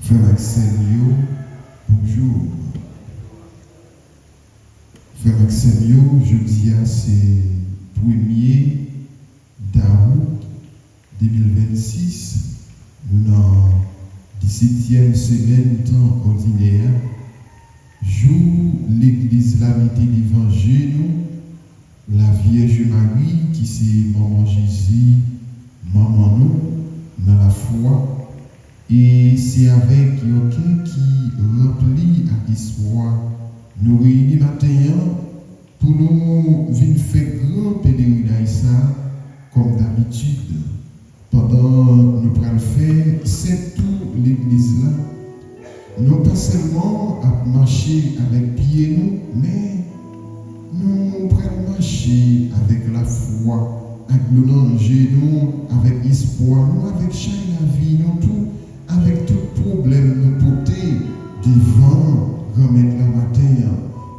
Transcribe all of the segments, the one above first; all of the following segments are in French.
Frère Maxime, bonjour. Frère Maxime, je dis à c'est 1er d'août 2026, nous dans 17e semaine temps ordinaire, jour l'église la mité l'évangile, la Vierge Marie qui c'est maman Jésus, maman nous, dans la foi. Et c'est avec quelqu'un qui remplit à espoir. Nous réunissons maintenant pour nous venir faire grand pèlerinage comme d'habitude. Pendant nous prenons le faire, c'est tout l'église là. Nous pas seulement à marcher avec pieds nous, mais nous prenons marcher avec la foi, avec le danger, nous, avec espoir, nous, avec chaque vie, nous tout. Avec tout problème, nous porter devant remettre la matin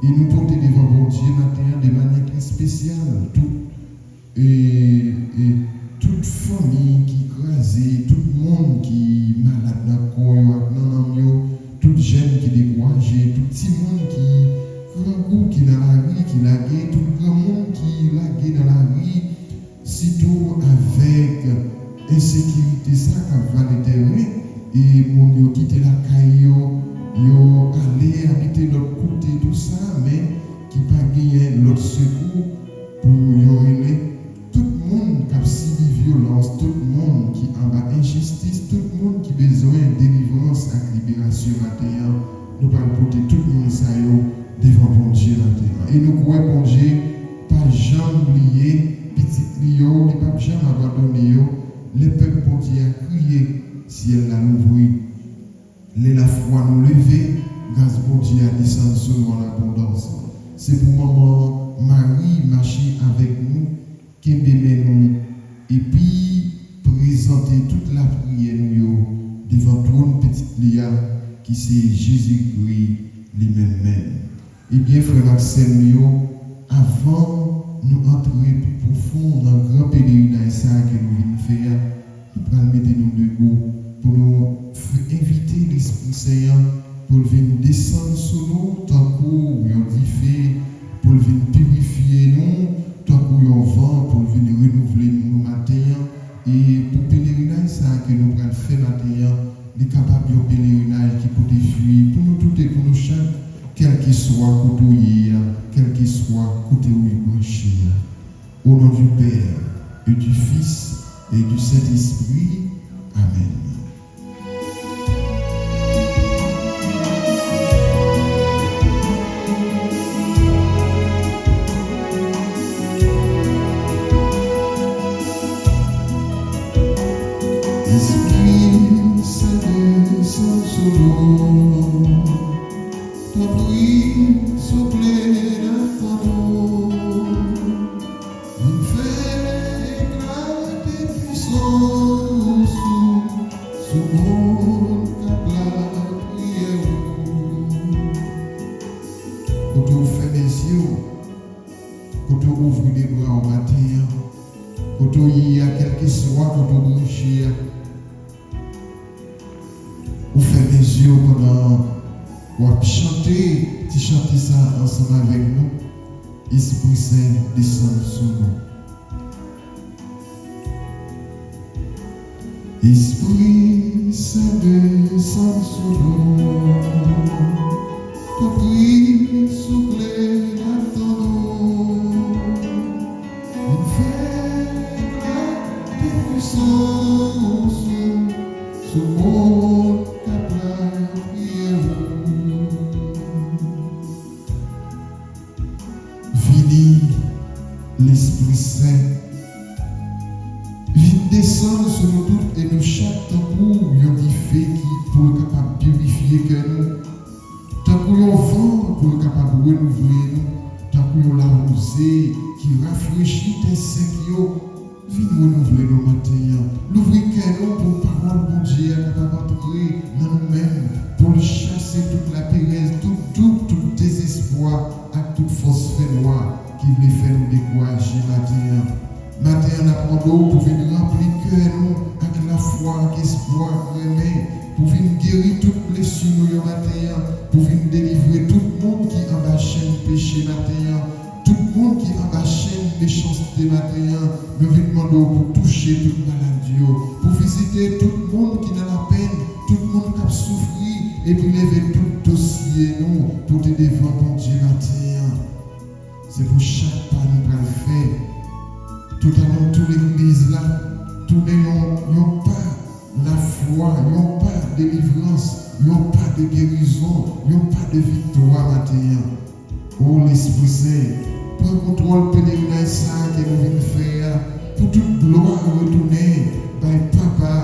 et nous porter devant bon Dieu matin de manière très spéciale. Et toute famille qui crasée, tout le monde qui est malade dans le corps, tout jeune qui est découragé, tout petit monde qui grand goût qui est dans la rue, qui lagué, tout grand monde qui est lagué dans la rue, sitôt avec insécurité, ça, qui va le terrain. Et mon Dieu quitté la caille, yo aller habiter l'autre côté, tout ça, mais qui pas gagné l'autre secours pour yo aider. Tout le monde qui a subi violence, tout le monde qui a bas injustice, tout le monde qui a besoin de délivrance et libération matin, nous allons porter tout le monde ça devant bon Dieu matin. Et nous croyons bon Dieu, pas jamais oublier, petit Lio, il pas jamais abandonner, les peuples bon Dieu a crié. Si elle l'a ouvert, la foi nous lever, grâce pour Dieu à descendre sur nous en abondance. C'est pour maman Marie marcher avec nous, qui nous, et puis présenter toute la prière nous devant trône petite Léa, qui c'est Jésus-Christ lui-même. Et bien, frère Maxime, avant nous entrer plus profond dans le grand pèlerinage que nous venons faire, nous allons mettre nous debout pour nous inviter l'Esprit Saint pour venir descendre sur nous, tant qu'on dit fait, pour venir purifier nous, tant qu'on vent, pour venir renouveler nous matin. Et pour le pèlerinage que nous allons faire matin, les capables de pèlerinage qui peut défuir pour nous tous et pour nous chaque, quel qu'il soit côté, quel qu'il soit côté où il branché. Au nom du Père et du Fils et du Saint-Esprit. Amen. Esprit Saint, Saint-Solo, ta pluie souffle dans ton eau, il fait éclater puissance sous mon cap la prière. Quand tu fermes les yeux, quand tu ouvres les bras au matin, quand tu y a quelque soit, quand tu bouges, vous faites les yeux pendant vous chanter, tu chantes ça ensemble avec nous. Esprit Saint descend sur nous. Esprit Saint descend sur nous. Ta pluie souffle dans ton eau. Il fait éclater puissance sur mon cap la prière. Vini l'Esprit Saint, vient descendre sur nous tous et nous chaque tambour, il y a des faits qui pour être capable de purifier que nous. Tant qu'on y a vent pour être capable de renouveler nous, tant qu'on y a la rosée qui rafraîchit tes secs, viens renouveler nos matins. L'ouvrir que nous pour parole pour Dieu, capable d'entrer dans nous-mêmes, pour chasser toute la péresse, tout doute, tout désespoir, avec toute force fait noire qui veut faire nous décourager matin. Matin, on apprend l'eau pour venir remplir cœur nous avec la foi, avec l'espoir, pour venir guérir toute sur nous matin, pour venir délivrer tout le monde qui en bas chaîne péché matin, tout le monde qui en bas chaîne méchanceté matin, nous venons demander pour toucher toute maladie, pour visiter tout le monde qui n'a la peine, tout le monde qui a souffert, et puis lever tout dossier nous pour te devant mon Dieu matin. C'est pour chaque pas nous allons faire. Tout à l'heure, toute l'église là, tous les n'ont pas la foi, n'ont pas de délivrance, n'ont pas de guérison, n'ont pas de victoire matin. Oh l'Esprit Saint, prends contrôle pèlerinage ça que nous venons faire, pour toute gloire retourner par Papa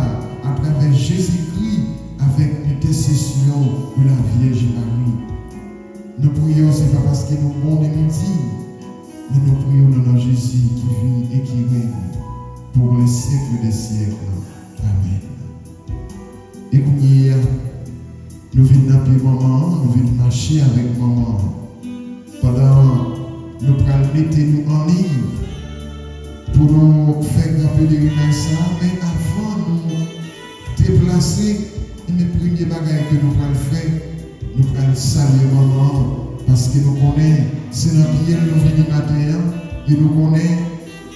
à travers Jésus-Christ avec l'intercession de la Vierge Marie. Nous prions, c'est pas parce que nous monde nous dit, mais nous prions dans notre Jésus qui vit et qui règne pour les siècles des siècles. Amen. Écoutez, nous venons d'appeler maman, nous venons marcher avec maman. Pendant nous allons mettre nous en ligne pour nous faire un pèlerinage ça, mais avant nous déplacer, les premiers bagages que nous allons faire, nous allons saluer maman. Parce que nous connaissons, c'est notre prière nous venons matin, et nous connaissons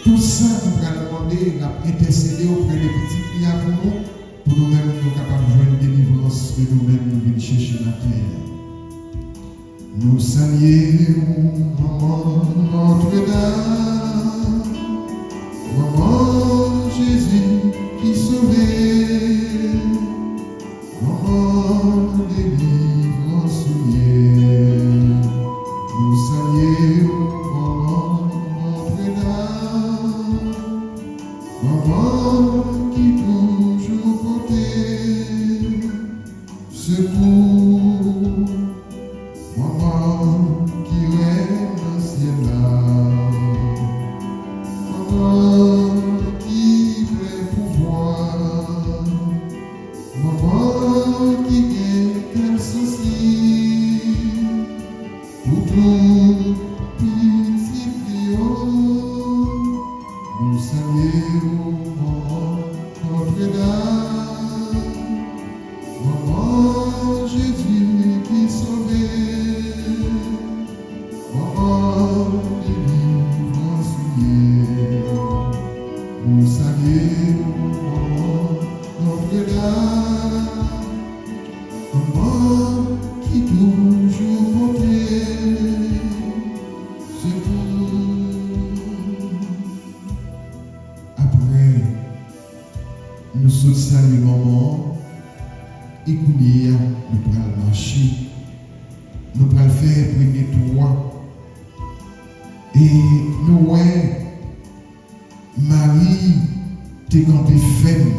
tout ça, nous allons demander, intercéder auprès des petits prières pour nous-mêmes, nous capables de jouer une délivrance que nous-mêmes nous venons chercher matin. Nous saluons, maman, Notre-Dame, maman Jésus qui sauvait, maman délivrance souillée. Nous saluons, maman Notre-Dame, maman qui toujours portait secours, maman qui règne dans le ciel là, maman qui fait pouvoir, maman qui gagne quel souci, pour tout petit fléau, nous saluons, maman Notre-Dame, maman Jésus qui sauvait, maman délivrance souillée. Nous saluons, maman Notre-Dame, maman qui toujours portait secours. Après, nous saluons maman. Écoutez, nous allons marcher, nous allons faire premier tour. Et nous voyons Marie t'es campée ferme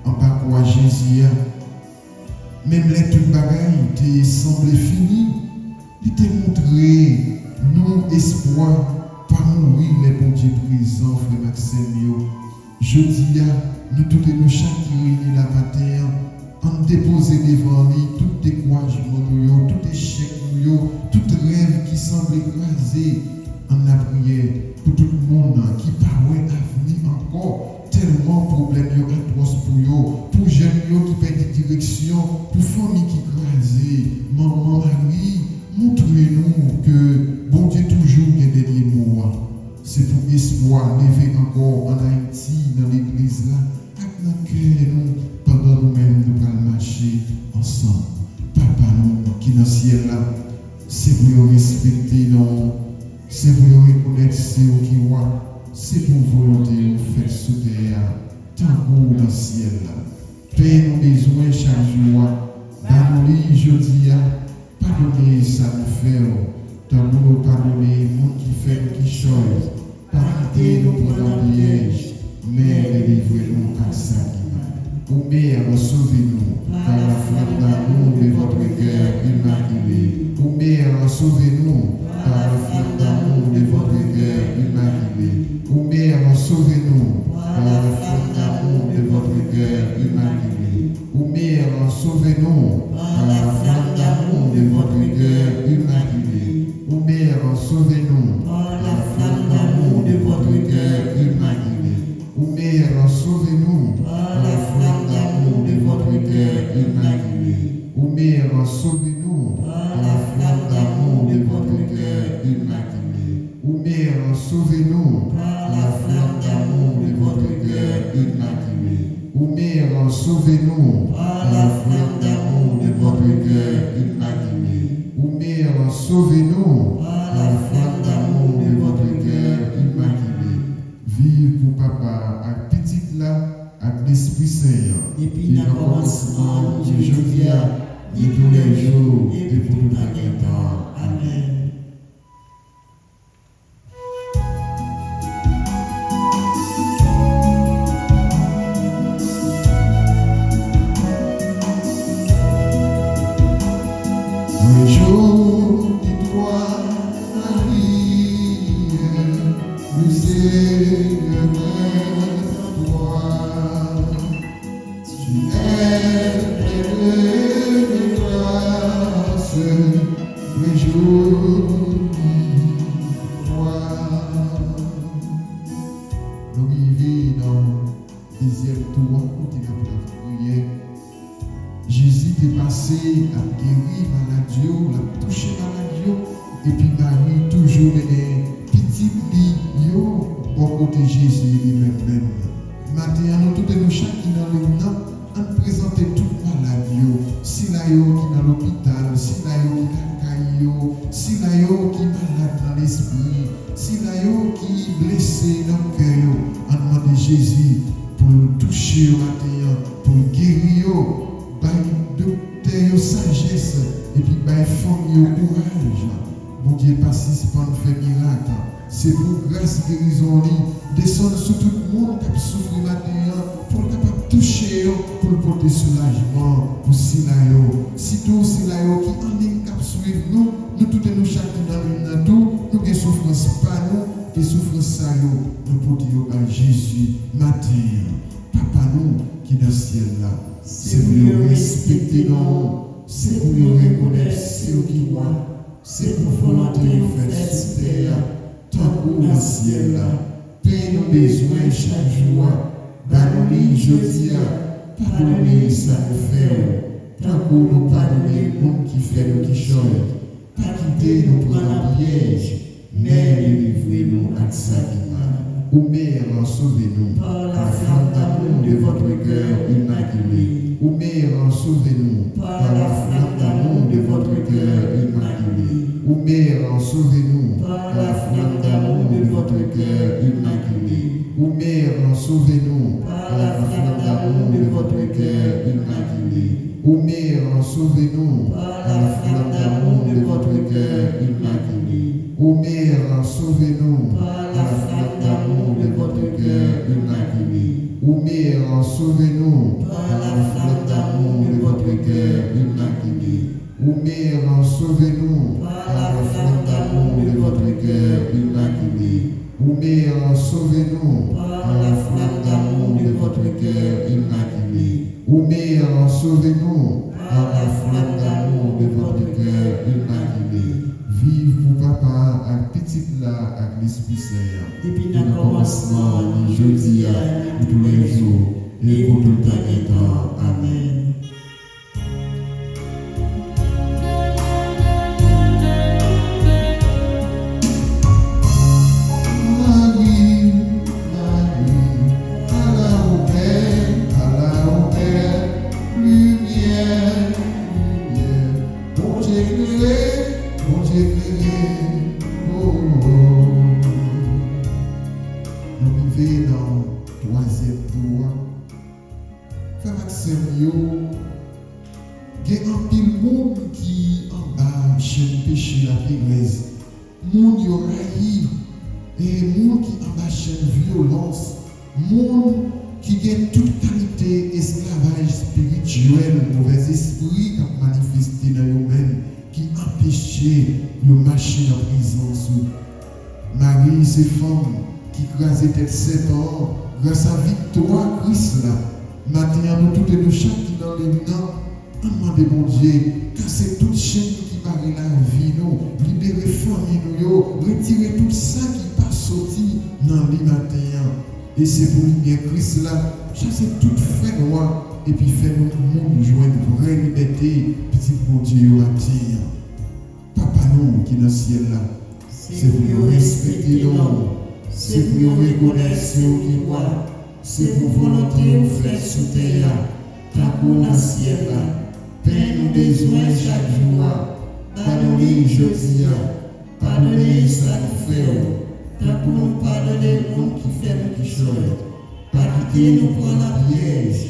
en parcours Jésus. Même les tout bagailles te semblé fini. Il t'a montré nous espoir, pas mourir les bons dieux présents, frère Maxime. Je dis à nous tous nous chaque réunis la matin. En déposer devant lui tout découragement, tout échec, tout rêve qui semble écrasé en la prière pour tout le monde qui paraît avenir encore. Tellement de problèmes atroces pour jeunes qui perdent direction, pour familles qui écrasent. Maman Marie, montrez-nous que bon Dieu toujours est derrière nous. C'est pour espoir lever encore en Haïti, dans l'église là, avec nous. Pendant nous-mêmes, nous allons marcher ensemble. Papa, nous qui dans le ciel là, c'est pour respecter nous, c'est pour reconnaître c'est qui voit, c'est pour volonté nous faire sous terre, tant qu'on dans le ciel là. Paye nos besoins chaque jour, dans nos lits, je dis, pardonnez ça nous fait, tant nous pardonner, monde qui fait qui chose, pardonnez nous pendant le piège, mais délivrez-nous à ça. Ô Mère, sauvez-nous par la flamme d'amour de votre cœur immaculé. Ô Mère, sauvez-nous par la flamme d'amour de votre cœur immaculé. Ô Mère, sauvez-nous par la flamme d'amour de votre cœur immaculé. Ô Mère, sauvez-nous par la flamme d'amour de votre cœur immaculé. Ô Mère, sauvez-nous par la flamme d'amour de votre cœur immaculé. Ô Mère, sauvez-nous par la flamme d'amour de votre cœur immaculé. Ô sauvez-nous par la flamme d'amour de votre cœur immaculé. Ô Mère, sauvez-nous Par la flamme d'amour de votre cœur immaculé. Vive pour papa, avec petite là, avec l'Esprit Saint. Et puis dans le commencement, Dieu Jodia, et tous les jours, et pour tout un temps. Amen. Réjouis-toi, Marie, le Seigneur est en toi. Tu es pleine de grâce, réjouis-toi. Nous vivons dans le deuxième tour, côté de la prière. Jésus est passé à guérir maladie, à toucher maladie, et puis Marie toujours les petits lits, au côté de Jésus lui-même. Maintenant, nous tous nous chacun dans le nom, on présente toute maladie, si là qui est dans l'hôpital, si là qui est dans si là qui est malade dans l'esprit, si là qui est blessé dans le cœur, on demande Jésus pour le toucher maintenant, pour le guérir. By docteur sagesse et puis by famille courage. Bon Dieu participant fait miracle. C'est pour grâce guérison descendre sur tout le monde qui souffre maintenant pour le capable toucher pour le porter soulagement pour Silayo. Si tout Silayo qui en ligne cap suivre nous tous nous chacun dans le tout nous des souffrances pas nous des souffrances ça nous porter à Jésus matin. Papa nous qui dans le ciel là. C'est pour nous respecter, non. C'est pour nous reconnaître ce qui voit. C'est pour volonté nous faire sur terre, tant que dans le ciel là. Paye nos besoins chaque jour. Pardonnez, je dis, pardonnez, ça nous fait. Tant que nous pardonnez le monde qui fait nous qui change. Pas quitter nous pour un piège, mais délivrez-nous à sa vie. Ô Mère, sauvez-nous par la flamme d'amour de votre cœur immaculé. Ô Mère, sauvez-nous par la flamme d'amour de votre cœur immaculé. Ô Mère, sauvez-nous par la flamme d'amour de votre cœur immaculé. Ô Mère, sauvez-nous par la flamme d'amour de votre cœur immaculé. Ô Mère, sauvez-nous par la flamme d'amour de votre cœur immaculé. Ô Mère, sauvez-nous par la flamme d'amour de votre cœur immaculé. Ô Mère, sauvez-nous par la flamme d'amour de votre cœur immaculé. Ô Mère, sauvez-nous par la flamme d'amour de votre cœur immaculé. Ô Mère, sauvez-nous par la flamme d'amour de votre cœur immaculé. Ô Mère, sauvez-nous par la flamme d'amour de votre cœur immaculé. Vive pour papa avec petite là avec l'Esprit Saint. Depuis le commencement, jeudi, pour tous les jours, et pour tout le temps. Amen. Marie, ces femmes qui crasent tête 7 ans, grâce à victoire Christ là. Maintenant, nous tous et nous chacun dans les noms, demandez mon Dieu, casser toute chaîne qui barre la vie, nous, libérer famille, nous, retirer tout ça qui passe sorti dans les matins. Et c'est pour lumière Christ là, chasser toute fait noire et puis faire notre monde joindre une vraie liberté, petit mon Dieu matin. Papa nous qui est dans le ciel là. C'est pour nous respecter nous, c'est pour nous reconnaître ce qui voit, c'est pour volonté nous faire sous terre, tant qu'on a ciel là, paix nous besoin chaque jour, pardonnez jeudi, pardonnez ça nous fait, tant qu'on nous pardonne le monde qui fait nous qui choisit, pas quitter nous prendre la piège,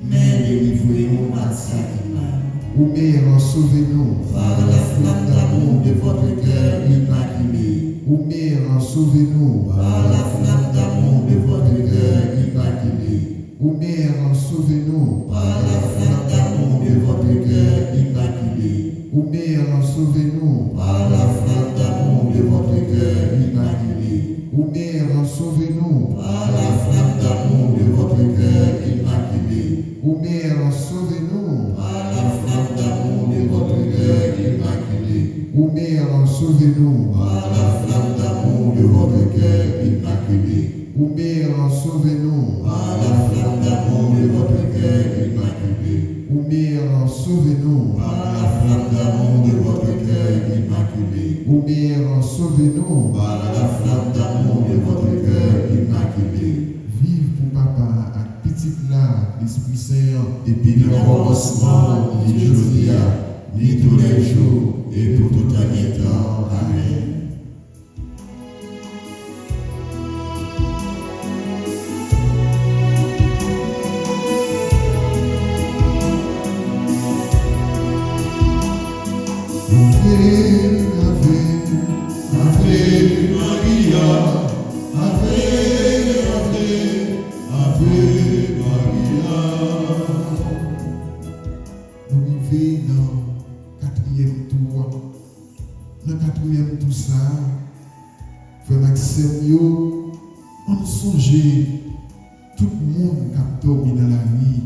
mais délivrez-nous à ça qui mal. Ô Mère, sauvez-nous. Par la flamme d'amour de votre cœur immaculé. Ô Mère, sauvez-nous. Par la flamme d'amour de votre cœur immaculé. Ô Mère, sauvez-nous. Par la flamme d'amour de votre cœur immaculé. Ô Mère, sauvez-nous. Par la flamme d'amour de votre cœur immaculé. Ô Mère, sauvez-nous. Par la flamme d'amour de votre cœur immaculé. Ô Mère, sauvez-nous. Par la flamme d'amour de votre cœur immaculé. Ô Mère, sauvez-nous. Par la flamme d'amour de votre cœur immaculé. Ô Mère, sauvez-nous. Par la flamme d'amour de votre cœur immaculé. Ô Mère, sauvez-nous. Par la flamme d'amour de votre cœur immaculé. Ô Mère, sauvez-nous. Par la flamme d'amour de votre cœur immaculé. Vive pour papa avec petit là, l'Esprit Saint. Depuis le commencement, ni aujourd'hui, ni tous les jours, et pour tout un temps. Amen. On songeait tout le monde qui a dormi dans la nuit,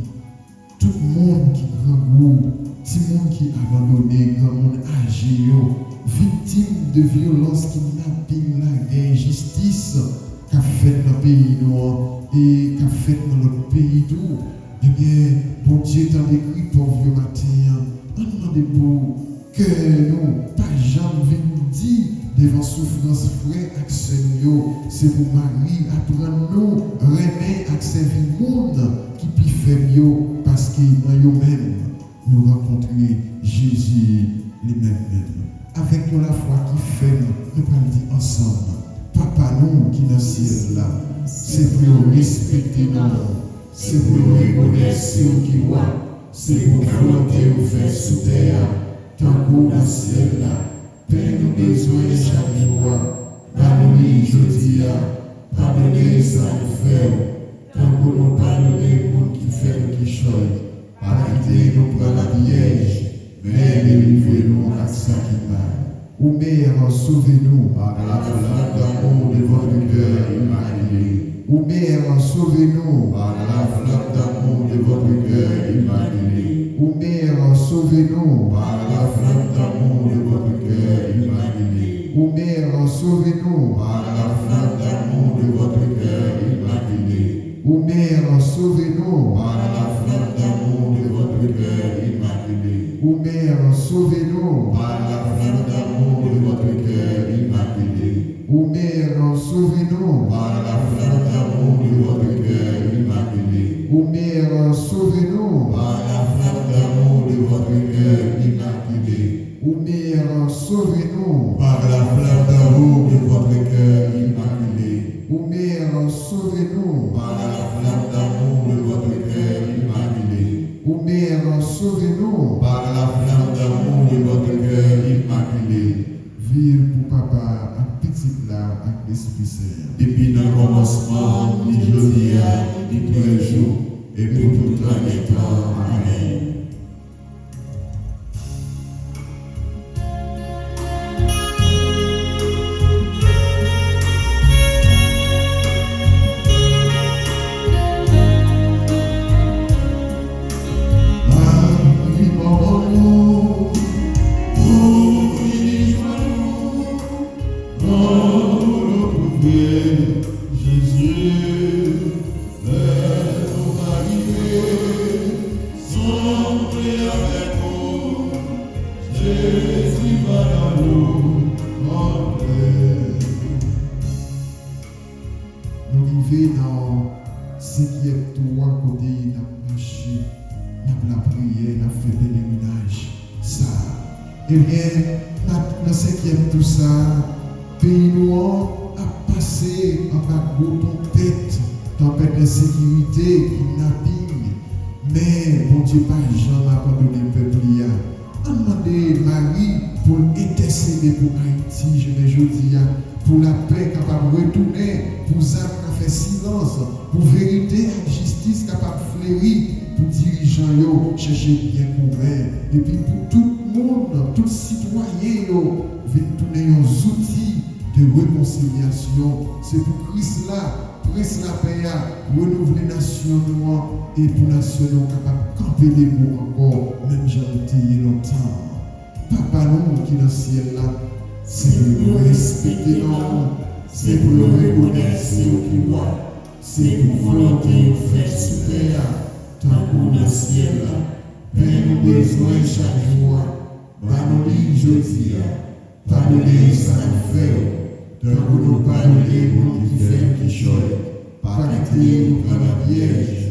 tout le monde qui est grand goût, tout le monde qui est abandonné, grand monde âgé, victime de violence, kidnapping, la guerre, injustice qu'a fait dans le pays noir et qu'a fait dans notre pays tout. Eh bien, bon Dieu t'a écrit pour vieux matin, on demande pour que nous, pas jamais dire devant souffrance frère accès nous, c'est pour Marie apprendre nous remet accès du monde qui peut faire mieux parce que dans eux-mêmes nous rencontrer Jésus lui-même. Avec nous la foi qui fait nous pas dire ensemble papa nous qui dans le ciel là c'est pour respecter nous, c'est pour reconnaître ce qui voit, c'est pour volonté nous faire sous terre tant qu'on dans le ciel là. Paix nous besoin chaque jour, pardonnez jeudi, pardonnez ça nous fait, tant que nous pardonnez pour qui fait nous qui choisit, pas quitter nous prendre la piège, mais délivrez-nous à ça qui mal. Ô Mère, sauvez-nous par la flamme d'amour de votre cœur immaculé. Ô Mère, sauvez-nous par la flamme d'amour de votre cœur immaculé. Ô Mère, sauvez-nous par la flamme d'amour de votre cœur immaculé. Ô Mère, sauvez-nous par la flamme d'amour de votre cœur immaculé. Ô Mère, sauvez-nous par la flamme d'amour de votre cœur immaculé. Ô Mère, sauvez-nous par la flamme d'amour de votre cœur immaculé. Ô Mère, sauvez-nous par la flamme d'amour de votre cœur immaculé. Ô Mère, sauvez-nous par la flamme d'amour de votre cœur immaculé. Ô Mère, sauvez-nous par la flamme d'amour de votre cœur immaculé. Ô Mère, sauvez-nous par la flamme d'amour de votre cœur immaculé. Ô Mère, sauvez-nous par la flamme d'amour de votre cœur immaculé. Vive pour papa à petit là avec l'Esprit Saint. Depuis le commencement, ni aujourd'hui, ni tous les jours, et pour tout un temps. Amen. n'a la prière, n'a fait pèlerinage. Ça. Eh bien, dans ce qui est tout ça, pays noir a passé en bas de tempête d'insécurité, kidnapping. Mais, bon Dieu, pas jamais abandonné le peuple. A demandé Marie pour intercéder pour Haïti, je me dis, pour la paix capable de retourner, pour ça qui fait silence, pour vérité et justice capable de fleurir, pour dirigeants chercher bien couvert, et puis pour tout le monde, tous les citoyens, viennent tourner aux outils de réconciliation. C'est pour Christ là. Presse la paix, renouveler la nation noire et pour la nation capable de camper les mots encore, même j'en ai longtemps. Papa, nous qui dans le ciel là, c'est pour nous respecter, c'est pour nous reconnaître ce qui voit, c'est pour volonté nous faire sous terre, tant qu'on dans le ciel là. Père, nous besoin chaque jour, pardonnez aujourd'hui, pardonnez ça nous fait. Tant qu'on nous pardonner pour nous qui fait qui choisit, pas quitter nous par la piège,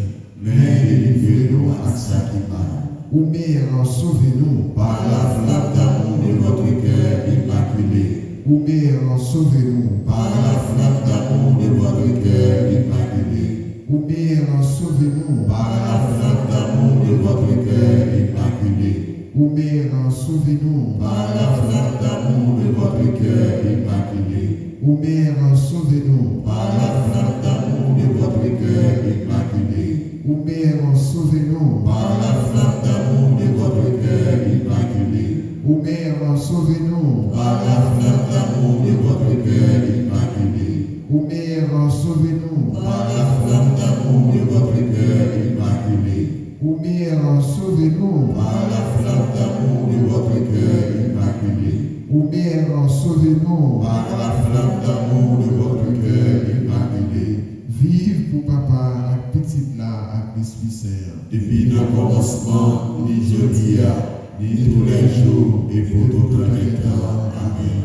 mais délivrez-nous à ça qui mal. Ou Mère, sauvez-nous par la flamme d'amour de votre cœur immaculé. Ou Mère, sauvez-nous par la flamme d'amour de votre cœur immaculé. Ou Mère, sauvez-nous par la flamme d'amour de votre cœur immaculé. Ou Mère, sauvez-nous par la flamme d'amour de votre cœur immaculé. Ou Mère, sauvez-nous par la flamme d'amour de votre cœur immaculé. Ou Mère, sauvez-nous par la flamme d'amour de votre cœur immaculé. Ou Mère, sauvez-nous par la flamme d'amour de votre cœur immaculé. Ou Mère, sauvez-nous par la flamme d'amour de votre cœur immaculé. Ou Mère, sauvez-nous par la flamme d'amour de votre cœur immaculé. Ou Mère, sauvez-nous par la flamme d'amour de votre cœur immaculé. Vive pour papa, avec petite là, avec l'Esprit Saint. Depuis le commencement, ni aujourd'hui, ni tous les jours, et pour tout le temps. Amen.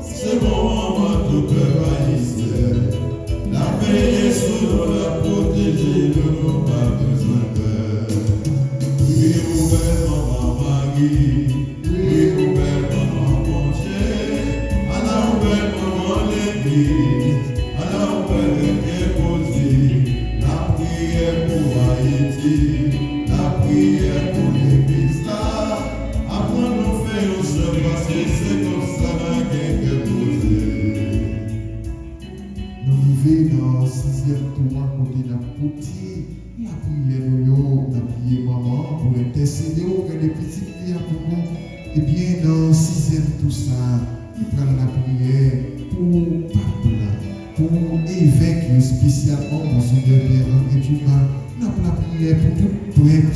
C'est bon, maman, tout cœur haïtien. La paix est sous nous, la protéger, de nos pas besoin d'eux. Oui, vous belle maman Marie, oui, vous belle maman Pontier, à la belle maman l'église, à la belle déposée, la prière pour Haïti, la prière pour l'église là, après nous faisons se passer, c'est comme ça que Dans le 6e tour, à côté de la potier, la prière, la prière maman, pour intercéder auprès des petites filles pour nous. Et bien, dans le 6e tout ça, il prend la prière pour pape, pour évêque, spécialement, Monseigneur Pierre et Dumas. Nous avons la prière pour tout prêtre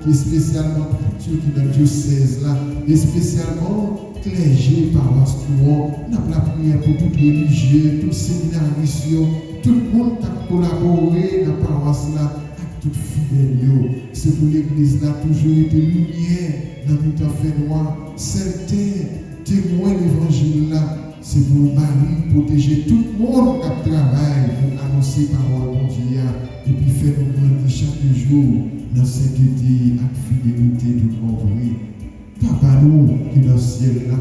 qui est spécialement prêtre qui est dans le diocèse là, et spécialement clergé, paroisse courant, nous avons la prière pour tout religieux, tout séminaristes, tout le monde qui a collaboré dans la paroisse là, avec tout fidèle. C'est pour l'église là, toujours été lumière dans le temps fait noir, certains témoins de l'évangile là, c'est pour Marie protéger tout le monde qui travaille pour annoncer la parole de Dieu et puis faire nous grandir chaque jour dans sainteté et fidélité tout le monde. Papa nous qui est dans le ciel là,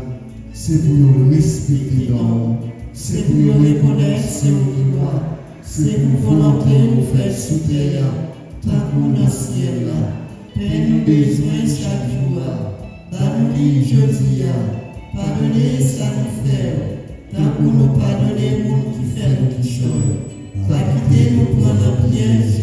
c'est pour nous respecter dans c'est pour nous reconnaître ce qui doit, c'est pour volonté nous faire sous terre, tant qu'on dans le ciel là. Père, nous besoin chaque jour, pardonnez aujourd'hui, pardonnez ça nous fait, tant qu'on nous pardonner pour nous qui fait nous qui chôment. Pas quitter nous prendre un piège,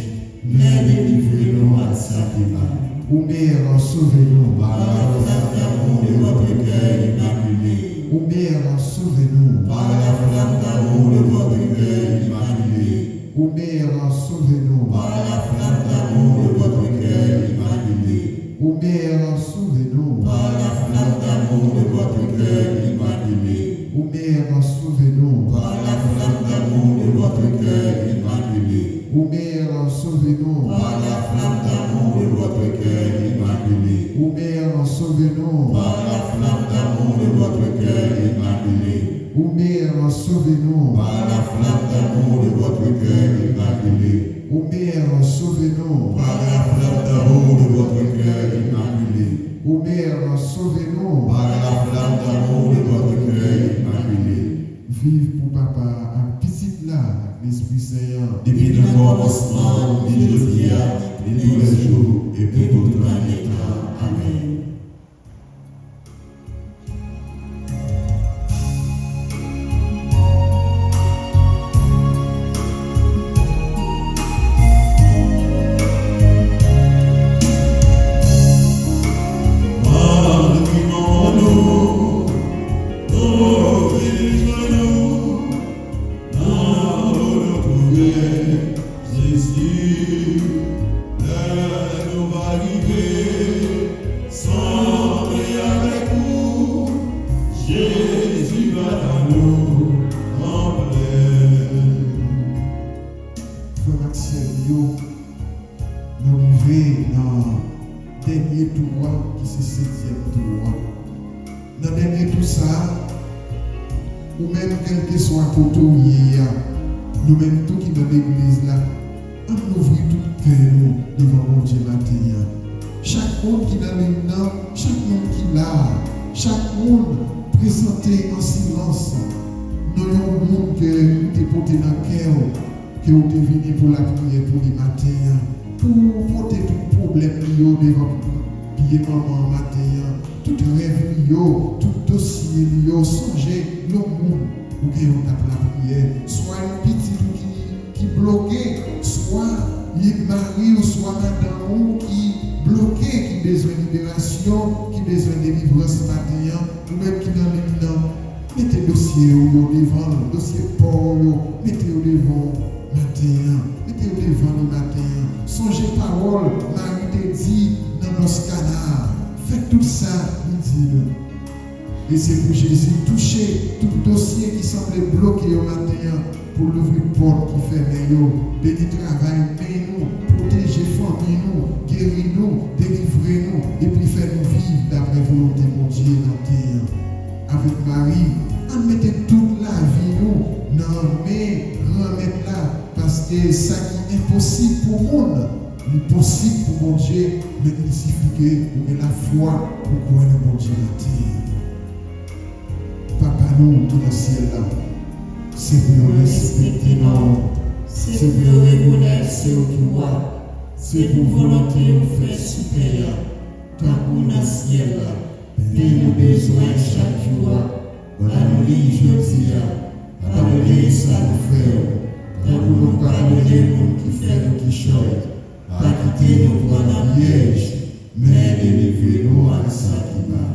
mais délivrez-nous à ça qui mal. Ou Mère, sauvez-nous par la flamme d'amour de votre cœur immaculé. Ou Mère, sauvez-nous par la flamme d'amour de votre cœur immaculé. Ou Mère, sauvez-nous par la flamme d'amour de votre cœur immaculé. Ou Mère, sauvez-nous par la flamme Mère, sauvez-nous. Par la flamme d'amour de votre cœur immaculé. Ô Mère, sauvez-nous. Par la flamme d'amour de votre cœur immaculé. Ô Mère, sauvez-nous. Par la flamme d'amour de votre cœur immaculé. Vive pour papa, un petit là, l'Esprit Saint. Depuis le commencement, aujourd'hui, et tous les jours, et pour tout le temps. Amen. Nous-mêmes, tout qui est dans l'église là, on ouvre tout cœur devant mon Dieu matin. Chaque monde qui est dans l'église, chaque monde qui est là, chaque monde présenté en silence. Nous avons un monde que nous avons porté dans le cœur, que nous avons venu pour la prière pour les matins, pour porter tout problème devant pied maman matin, tout rêve, tout dossier, songer, le monde. Ou que on tape la prière, soit un petit qui bloqué, soit les maris ou soit madame qui bloqué, qui besoin de libération, qui besoin de délivrance matin, ou même qui dans les temps. Mettez le dossier devant, le dossier pour mettez-le devant matin, mettez-le devant le matin. Songez parole, Marie te dit dans nos canards. Faites tout ça, dis-nous. Et c'est pour Jésus toucher tout dossier qui semblait bloqué au matin pour l'ouvrir porte qui ferme nous, bénir travail, nous, protéger famille nous, guérir nous, délivrer nous et puis faire nous vivre d'après volonté de Dieu dans la terre. Avec Marie, on mettait toute la vie nous, non mais remettre là parce que ça qui est impossible pour le monde, impossible pour mon Dieu, mais il suffit que vous la foi pour croire dans mon Dieu dans la terre. Papa, nous, tout le ciel là, c'est pour nous respecter, c'est pour nous reconnaître ce que toi, c'est pour volonté nous faire supérieur, tant pour nous ciel là, paye nos besoins chaque jour, pardonnez aujourd'hui, pardonnez ça nous fait, tant pour nous pardonner pour qui fait nous qui choisit, pas quitter nous pour la piège, mais délivrez-nous à ça qui va.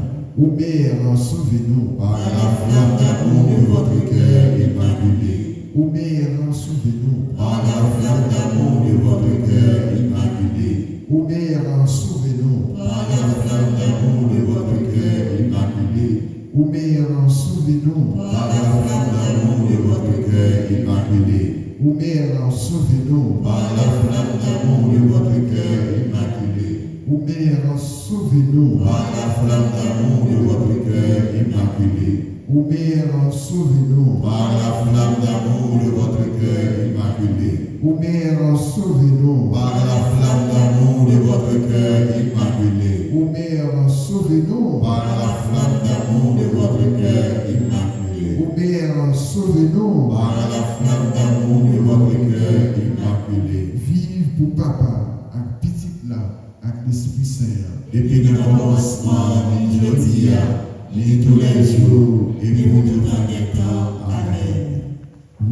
Ô Mère, sauvez-nous par la flamme d'amour de votre cœur immaculé. Ô Mère, sauvez-nous par la flamme d'amour de votre cœur immaculé. Ô Mère, sauvez-nous par la flamme d'amour de votre cœur immaculé. Ô Mère, sauvez-nous par la flamme d'amour de votre cœur immaculé. Ô Mère, sauvez-nous par la flamme d'amour de votre cœur immaculé. Ô Mère, sauvez-nous par la flamme d'amour de votre cœur immaculé. Ô Mère, sauvez-nous par la flamme d'amour de votre cœur immaculé. Ô Mère, sauvez-nous par la flamme d'amour de votre cœur immaculé. Ô Mère, sauvez-nous par la flamme d'amour de votre cœur immaculé. Ô Mère, sauvez-nous par la flamme d'amour de votre cœur immaculé. Vive pour papa, avec petit là, avec l'Esprit Saint. Depuis le commencement, aujourd'hui, ni tous les jours, et pour tout le temps. Amen.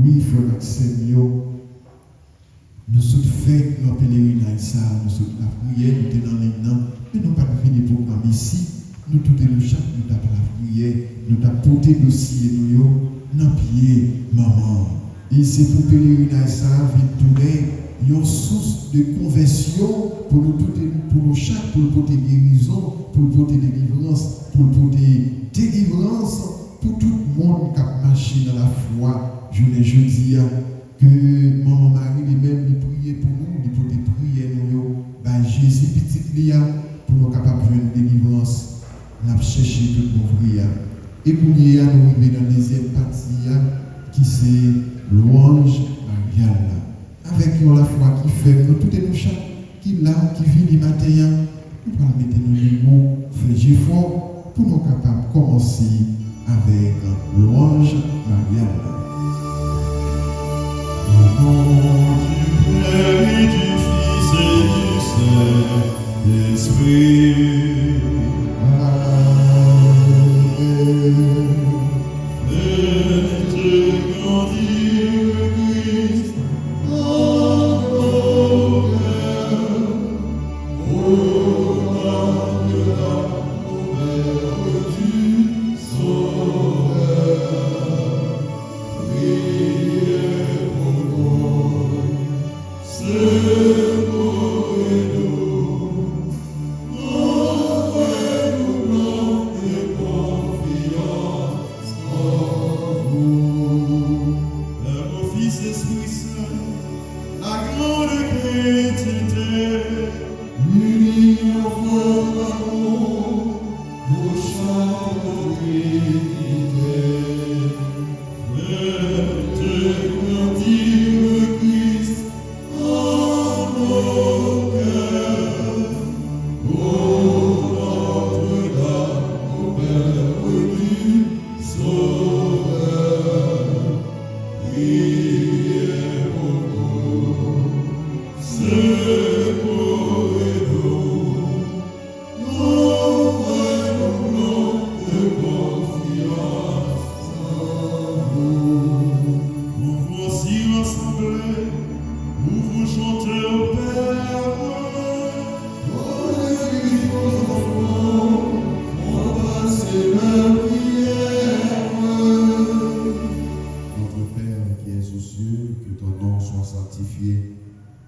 Oui, frère Seigneur, nous sommes faits dans le pèlerinage, nous sommes la prière, nous sommes dans les noms, mais nous pas fini pour programme ici. Nous tout le chaque nous avons la prière, nous avons porté le dossier, nous dans pied, maman. Et c'est pour pèlerinage, ça vient tourner une source de conversion pour nous chaque, pour nous porter guérison, pour nous porter délivrance, pour nous porter délivrance pour tout le monde qui a marché dans la foi. Je dis que maman Marie lui-même lui prier pour nous, lui porter prière nous, ben Jésus petit Lia pour nous capables de faire une délivrance. Nous avons cherché tout mon prière. Et pour y aller, nous arrivons dans la deuxième partie, qui c'est louange mariale. Avec la foi qui fait que tout est nous chaque qui là, qui vit le matin, nous allons mettre nos niveau, fléchir fort pour nous capables de commencer avec louange mariale. Au nom du Père et du Fils et du Saint-Esprit.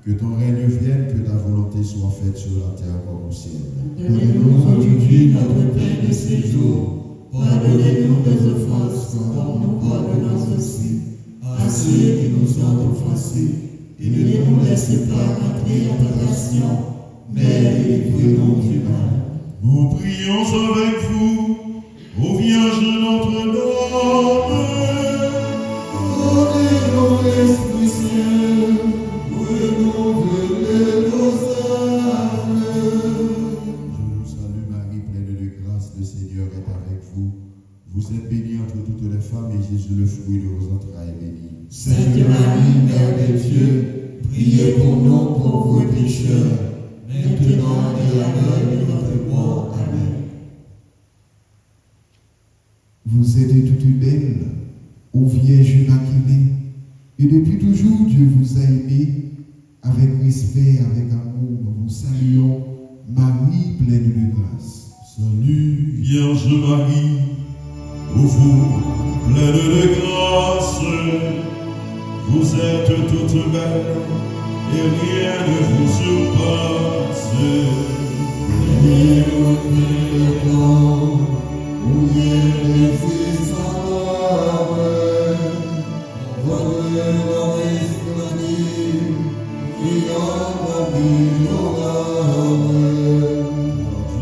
Que ton règne vienne, que ta volonté soit faite sur la terre comme au ciel. Donnez-nous aujourd'hui notre pain de ces jours. Pardonnez-nous nos offenses, comme nous pardonnons aussi à ceux qui nous ont offensés. Et ne nous laissez pas entrer en tentation, mais délivrez-nous du mal. Nous prions avec vous, ô Vierge Notre-Dame. Donnez-nous l'Esprit Saint, pour renouveler nos âmes. Je vous salue Marie, pleine de grâce, le Seigneur est avec vous. Vous êtes bénie entre toutes les femmes et Jésus, le fruit de vos entrailles, est béni. Sainte Marie, Mère de Dieu, priez pour nous pauvres pécheurs, maintenant et à l'heure de notre mort. Amen. Vous êtes toute belle, ô Vierge immaculée, et depuis toujours Dieu vous a aimé, avec respect, avec amour, nous vous saluons, Marie pleine de grâce. Salut Vierge Marie, ô vous, pleine de grâce, vous êtes toute belle, et rien ne vous surpasse.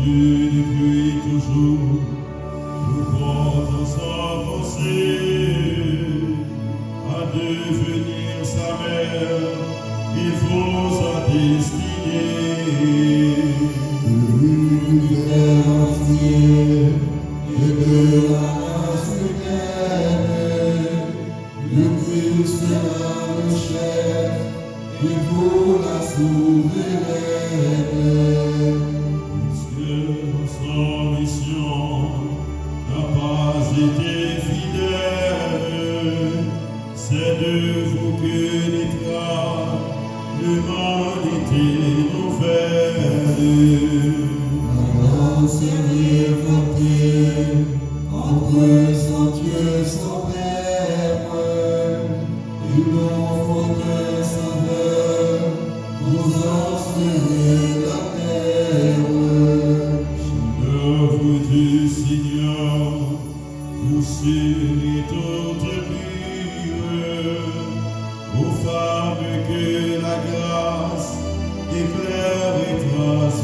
Dieu depuis toujours, nous portons sa pensée à devenir sa mère, il faut sa destinée. Sa mission n'a pas été fidèle, c'est de vous que naîtra l'humanité nouvelle. Entre son Dieu, son Père, et l'enfant de Sauveur, nous en serez la terre. L'œuvre du Seigneur, vous serez toutes pures, aux femmes que la grâce éclaire et transfigure.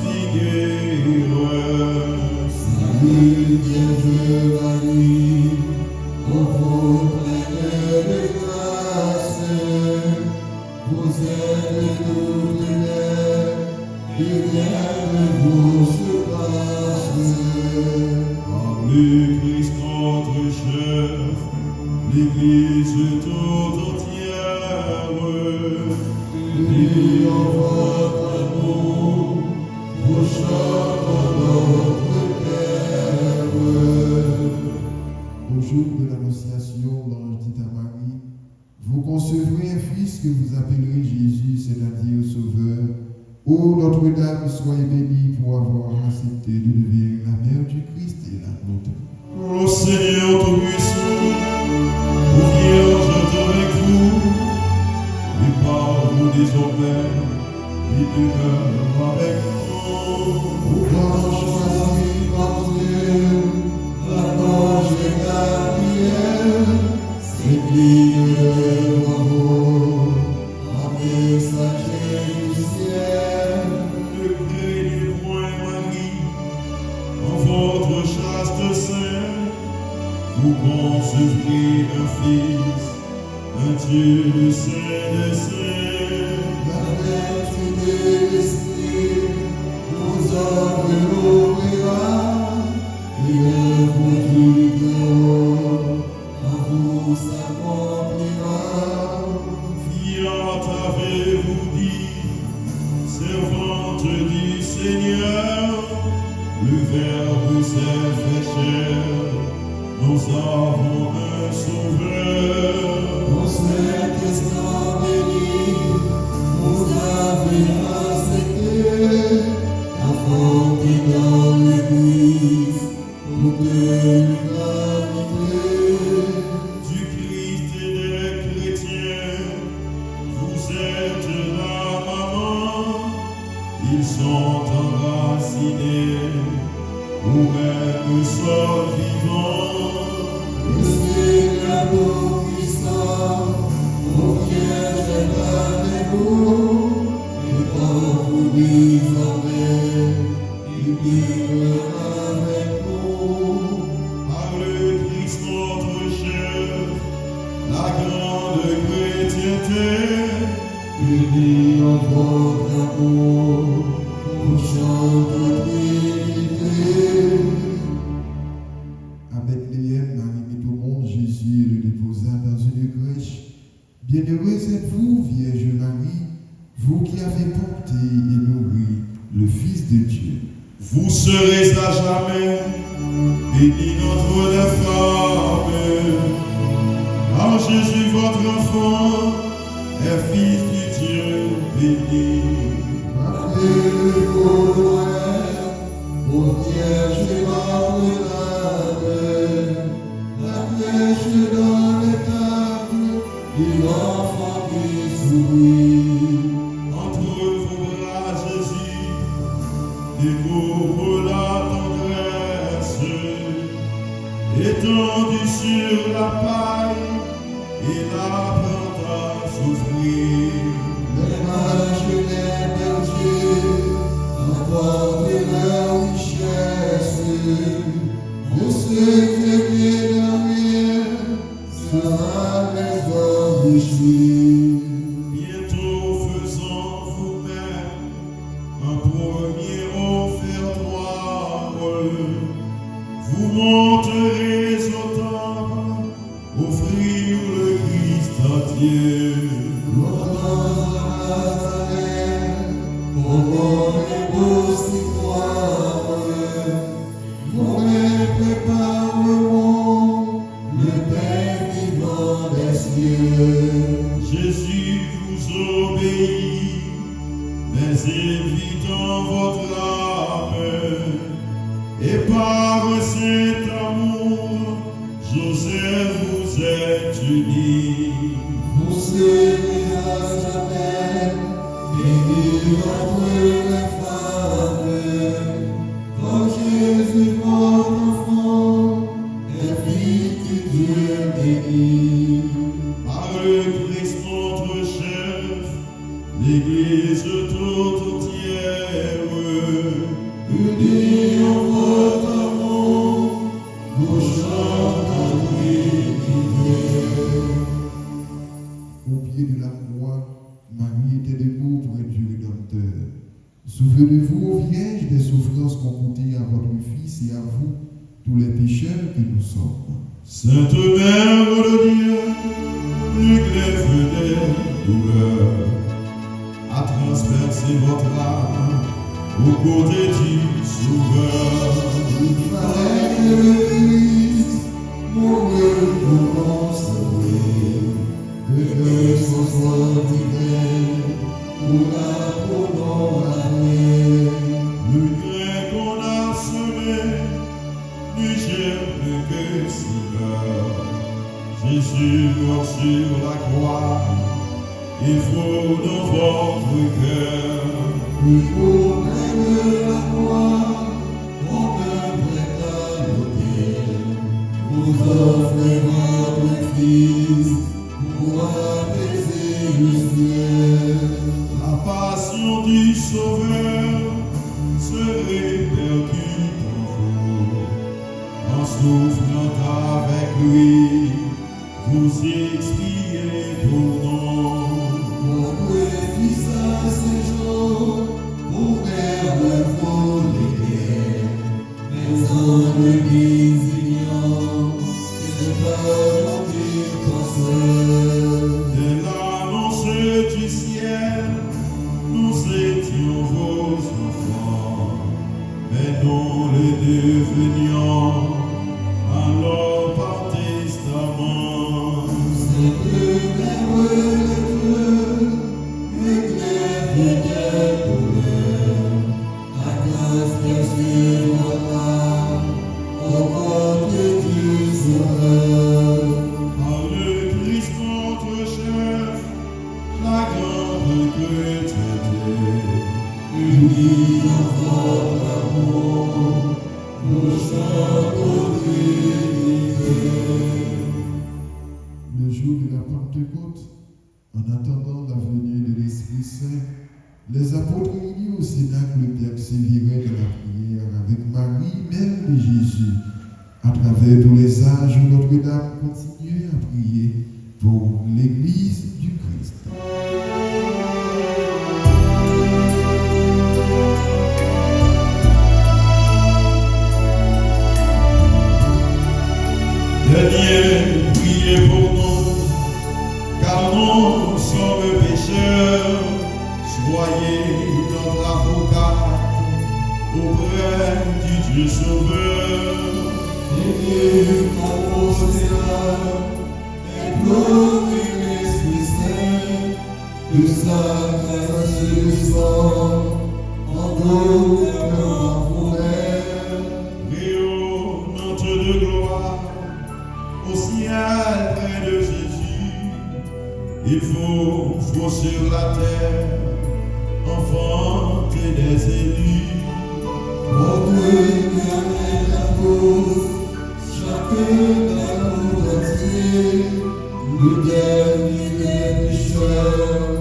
Salut, Vierge Marie, que vous appellerez Jésus, c'est-à-dire Sauveur. Ô Notre-Dame, soyez bénie pour avoir accepté de devenir la mère du Christ et la nôtre. Ô Seigneur Tout-Puissant, ô Vierge avec vous, et par vous désormais, et demeure avec nous. Au grand choisi par Dieu, la gorge de Gabriel, s'écline de bravo, en messager du ciel. Ne craignez point, Marie, en votre chaste sein, vous concevrez un Fils, un Dieu saint des saints. La vertu de l'Esprit vous enveloppera, et l'œuvre du Très-Haut en vous s'accomplira. Fiat avez-vous dit, servante du Seigneur, le Verbe s'est fait chair, nous avons un Sauveur. Au Saint-Esprit béni, vous avez accepté la porter dans l'Église toute l'humanité. Du Christ et des chrétiens, vous êtes la maman, ils sont enracinés, vous-même sol vivant. Le Seigneur Tout-Puissant, ô Vierge est avec vous, et quand vous désormais, il demeure avec vous. Par le Christ notre chef, la grande chrétienté, Unis en votre amour, nous chantons Trinité. À Bethléem, Marie mit au monde Jésus et le déposa dans une crèche. Bienheureuse êtes-vous, Vierge Marie, vous qui avez porté et nourri le Fils de Dieu. vous serez à jamais bénie entre les femmes, car Jésus votre enfant est Fils du Dieu béni. Rappelez-vous loin, ô Vierge Notre-Dame, la crèche dans les tables, et l'enfant qui sourit. Entre vos bras, Jésus, découvre la tendresse, étendue sur la paille, et la plante à souffrir. Les mages des bergers apportent leur richesse, de ceux qui derrière sera les enrichis. Bientôt faisant vous-même un premier offertoire, vous monterez au temple, offrir le Christ à Dieu. Longtemps à Nazareth, au bord des beaux cipoires, vous-même prépareront le pain vivant des cieux. Jésus vous obéit, mais évitant votre âme, et par un saint amour, Joseph vous êtes unis. Vous serez à jamais bénis entre les femmes, quand Jésus votre enfant est Fils du Dieu béni. Par le Christ notre chef, l'Église tout entière, Unis en votre amour, nous chantons Trinité. Au pied de la croix, Marie était debout près du Rédempteur. Souvenez-vous, Vierge, des souffrances qu'ont coûté à votre Fils et à vous, tous les pécheurs que nous sommes. Sainte Mère de Dieu, le glaive des douleurs a transpercé votre âme au côté du Sauveur. Il fallait que le Christ mourût pour nous sauver, que son sang Jésus mort sur la croix, il faut dans votre cœur. Il faut prendre la croix, on devrait à l'autel. Vous offrez votre Fils pour apaiser le ciel. La passion du Sauveur se répercute en vous, en souffrant avec lui, vous expiez ton nom. Votre Fils à ses jours, pour perdre vos guerres, mais en le désignant, c'est pas volonté penseur. Dès l'annonce du ciel, nous étions vos enfants, mais nous le devenions alors par testament. C'est le verbe de Dieu, le glaive de douleur, à grâce cachée voilà, au corps de Dieu sauveur. Par le Christ notre chef, la grande chrétienté, Unis en votre amour, nous chantons Trinité. Le jour de la Pentecôte, en attendant la venue de l'Esprit Saint, les apôtres réunis au Cénacle persévéraient dans la prière avec Marie, mère de Jésus. À travers tous les âges, Notre-Dame continuait à prier pour l'Église du Christ. Dernier, priez pour nous, car nous sommes pécheurs. Soyez notre avocat auprès du Dieu Sauveur. Et composez-la, et glorifie l'Esprit Saint, que sa grâce descend, en gouvernement pour elle. Rayonnante de gloire au ciel près de Jésus, il faut sur la terre enfanter des élus. Votre cœur est la cause, chacun dans le monde entier, le dernier des pécheurs,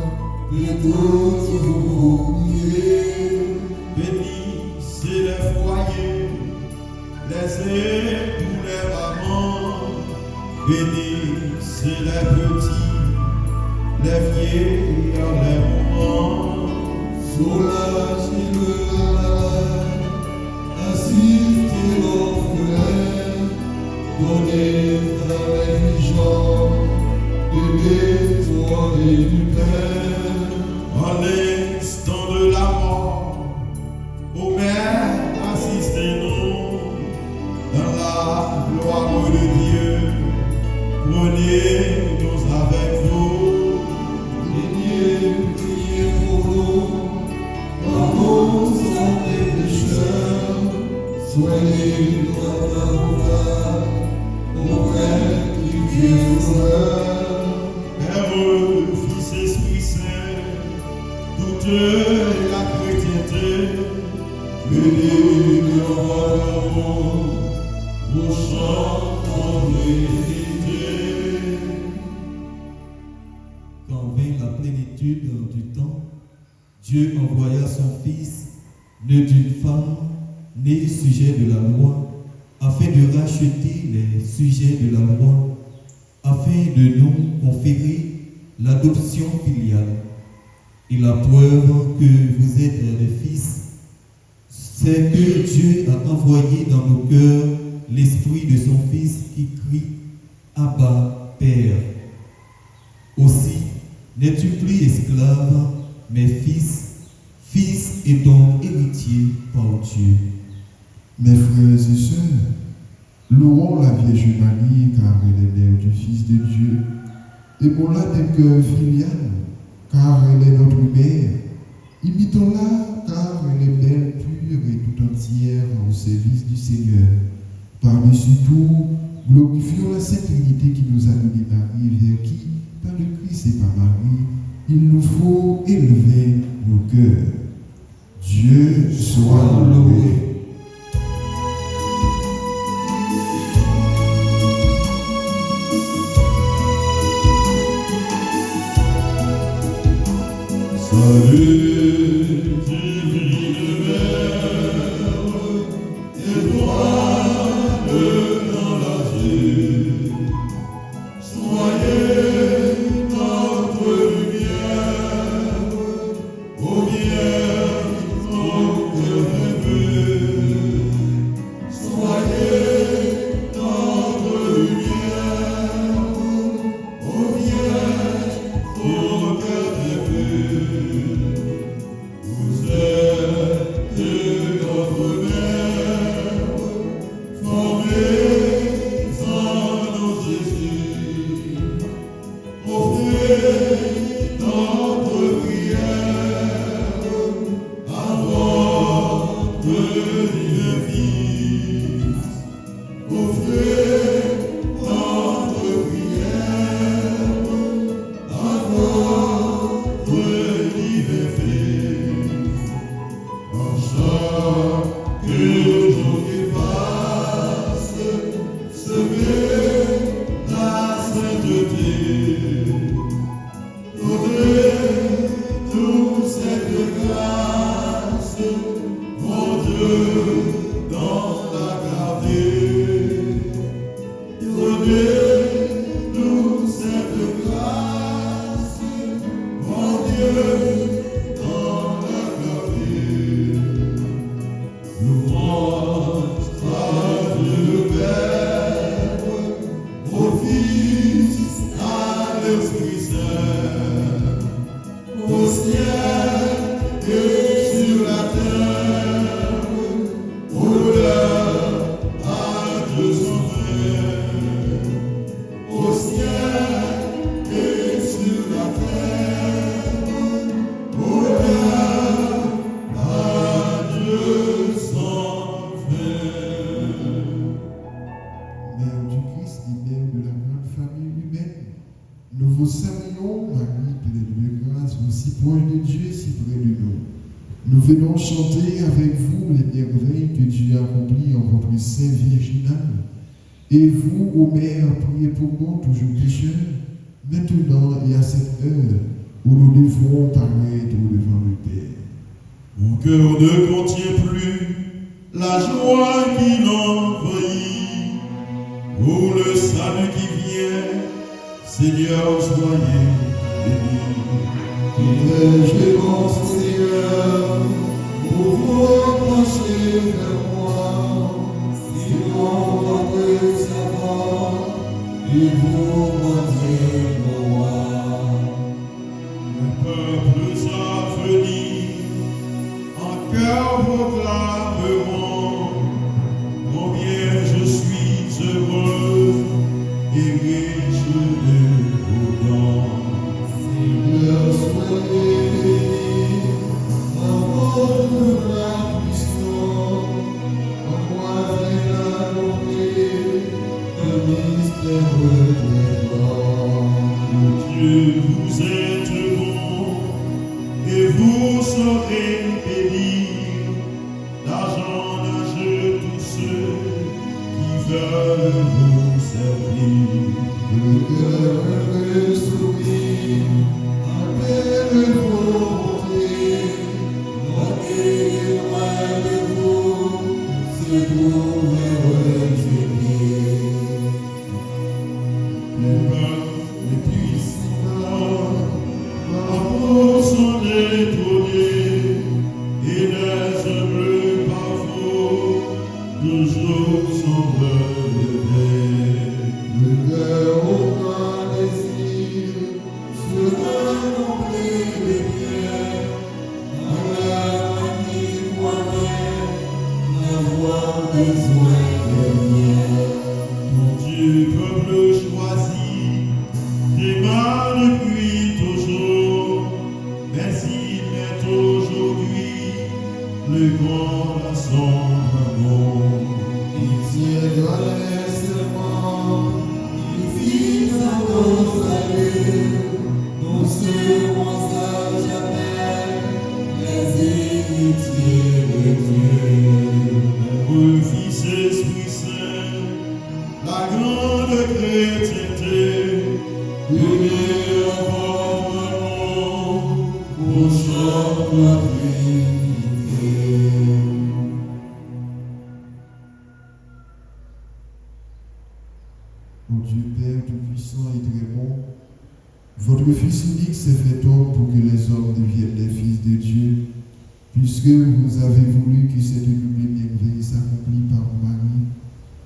que tous vous priez. Bénissez les foyers, les époux, les mamans, bénissez les petits, les vieillards, les moments. Soulagez le malade, assistez l'orphelin, donnez à l'indigent de l'espoir et du pain. En l'instant de la mort, ô Mère, assistez-nous dans la gloire de Dieu. Prenez-nous avec vous. Priez pour nous, car nous sommes des pécheurs. Soyez notre avocat auprès du Dieu Sauveur. Père, Fils, Esprit Saint, toute la chrétienté, bénis en votre amour, vous chantons vérité. Quand vint la plénitude du temps, Dieu envoya son Fils, né d'une femme, né sujet de la loi, afin de racheter les sujets de la loi, afin de nous conférer l'adoption filiale. Et la preuve que vous êtes des fils, c'est que Dieu a envoyé dans nos cœurs l'esprit de son Fils qui crie « Abba, Père ». Aussi, n'es-tu plus esclave, mais fils, fils et donc héritier par Dieu. Mes frères et sœurs, louons la Vierge Marie car elle est mère du Fils de Dieu. Aimons-la d'un cœur filial car elle est notre mère. Imitons-la car elle est belle, pure et tout entière au service du Seigneur. Par-dessus tout, Glorifions la Sainte Trinité qui nous a donné Marie, vers qui, par le Christ et par Marie, il nous faut élever nos cœurs. Dieu soit loué. Salut, divine Mère, étoile dans l'azur, soyez notre lumière, ô Vierge, au cœur rêveux. Soyez notre lumière, ô Vierge, au cœur rêveux. Vous êtes notre mère, formée en nos Jésus. Offrez notre prière à votre divin Fils. Offrez notre prière à votre divin Fils. En chaque jour qui passe, semez la sainteté. Donnez-nous cette grâce, mon Dieu, dans la clarté. Donnez-nous cette grâce, mon Dieu, dans la clarté. Louange à Dieu le Père, au Fils, à l'Esprit Saint, au ciel et sur la terre, honneur à Dieu son Père, au ciel et sur la terre, honneur à Dieu son Père. Mère du Christ et Mère de la grande famille humaine, nous vous saluons, Marie, pleine de grâce, vous si proche de Dieu, si près de nous. Nous venons chanter avec vous les merveilles que Dieu a accomplies en votre sein virginal. Et vous, ô Mère, priez pour nous, toujours pécheurs, maintenant et à cette heure où nous devrons paraître devant le Père. Mon cœur ne contient plus la joie qui l'envahit, pour le salut qui vient, Seigneur, soyez béni. J'ai mon Seigneur, pour vous pencher vers moi, sinon votre savant, et vous montrez moi. Le peuple affaibli, en cœur proclameront combien je suis heureux et riche de vos dons. Seigneur, soyez béni, en votre la puissance, en moi vient la bonté, le mystère de toi. Dieu, vous êtes bon et vous saurez bénir d'argent d'âge tous ceux qui veulent vous servir. Le cœur me sourit, appelle vos bontés, moquez loin de vous, c'est pour heureux génie. Les peuples, les puissants, en sont détournés, et les humbles parfois toujours sont relevés. Le cœur au grand désir, se remplit de bien, dans la famille moi-même, n'avoir besoin de rien. Mon Dieu, peuple choisi, débat depuis toujours, mais il est aujourd'hui le grand à son amour. Il tient dans les serments, Ô Dieu Père Tout-Puissant et très bon, votre Fils unique s'est fait homme pour que les hommes deviennent les fils de Dieu, puisque vous avez voulu que cette double merveille s'accomplisse par Marie.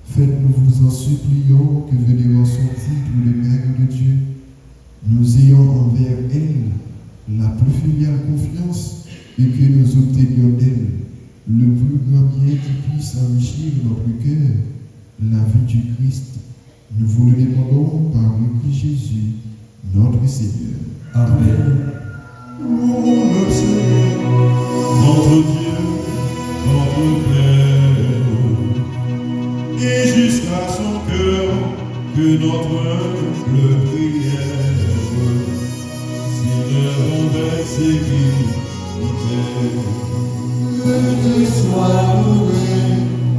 Faites-nous, vous en supplions, que venez ressentir pour le Mère de Dieu, nous ayons envers elle la plus filiale confiance et que nous obtenions d'elle le plus grand bien qui puisse enrichir notre cœur, la vie du Christ. Nous vous le demandons par le Christ Jésus, notre Seigneur. Amen. Oh, le Seigneur, notre Dieu, notre Père, et jusqu'à son cœur que notre humble prière s'élève avec ses Que soit loué,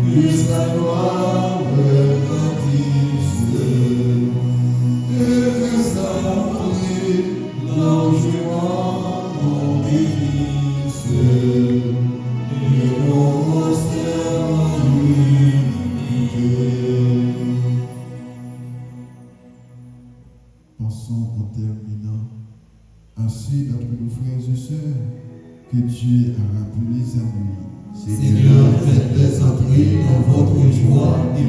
que sa gloire retentisse, que sa bonté largement nous bénisse, et nous conserve en lui. Pensons en terminant à ceux d'entre nos frères et sœurs que Dieu a rappelés à lui. Seigneur, faites-les entrer dans votre joie et